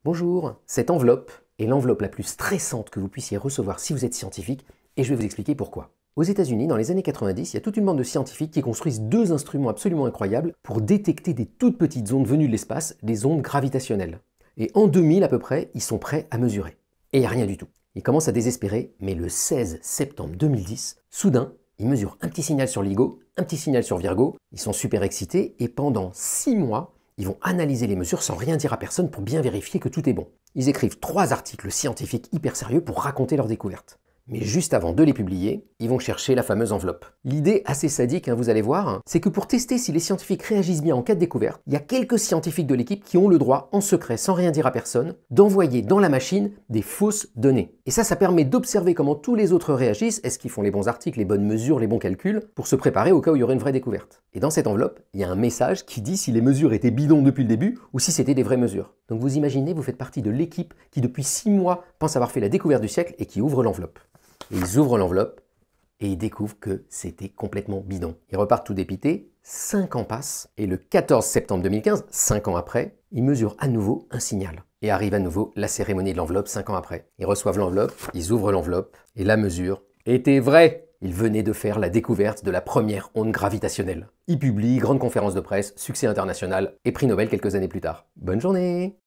Bonjour, cette enveloppe est l'enveloppe la plus stressante que vous puissiez recevoir si vous êtes scientifique, et je vais vous expliquer pourquoi. Aux États-Unis, dans les années 90, il y a toute une bande de scientifiques qui construisent deux instruments absolument incroyables pour détecter des toutes petites ondes venues de l'espace, des ondes gravitationnelles. Et en 2000 à peu près, ils sont prêts à mesurer. Et il n'y a rien du tout. Ils commencent à désespérer, mais le 16 septembre 2010, soudain, ils mesurent un petit signal sur LIGO, un petit signal sur Virgo, ils sont super excités, et pendant 6 mois, ils vont analyser les mesures sans rien dire à personne pour bien vérifier que tout est bon. Ils écrivent 3 articles scientifiques hyper sérieux pour raconter leurs découvertes. Mais juste avant de les publier, ils vont chercher la fameuse enveloppe. L'idée assez sadique, vous allez voir, c'est que pour tester si les scientifiques réagissent bien en cas de découverte, il y a quelques scientifiques de l'équipe qui ont le droit, en secret, sans rien dire à personne, d'envoyer dans la machine des fausses données. Et ça permet d'observer comment tous les autres réagissent, est-ce qu'ils font les bons articles, les bonnes mesures, les bons calculs, pour se préparer au cas où il y aurait une vraie découverte. Et dans cette enveloppe, il y a un message qui dit si les mesures étaient bidons depuis le début ou si c'était des vraies mesures. Donc vous imaginez, vous faites partie de l'équipe qui depuis 6 mois pense avoir fait la découverte du siècle et qui ouvre l'enveloppe. Et ils ouvrent l'enveloppe et ils découvrent que c'était complètement bidon. Ils repartent tout dépités, 5 ans passent, et le 14 septembre 2015, 5 ans après, ils mesurent à nouveau un signal. Et arrive à nouveau la cérémonie de l'enveloppe 5 ans après. Ils reçoivent l'enveloppe, ils ouvrent l'enveloppe, et la mesure était vraie. Ils venaient de faire la découverte de la première onde gravitationnelle. Ils publient, grande conférence de presse, succès international, et prix Nobel quelques années plus tard. Bonne journée!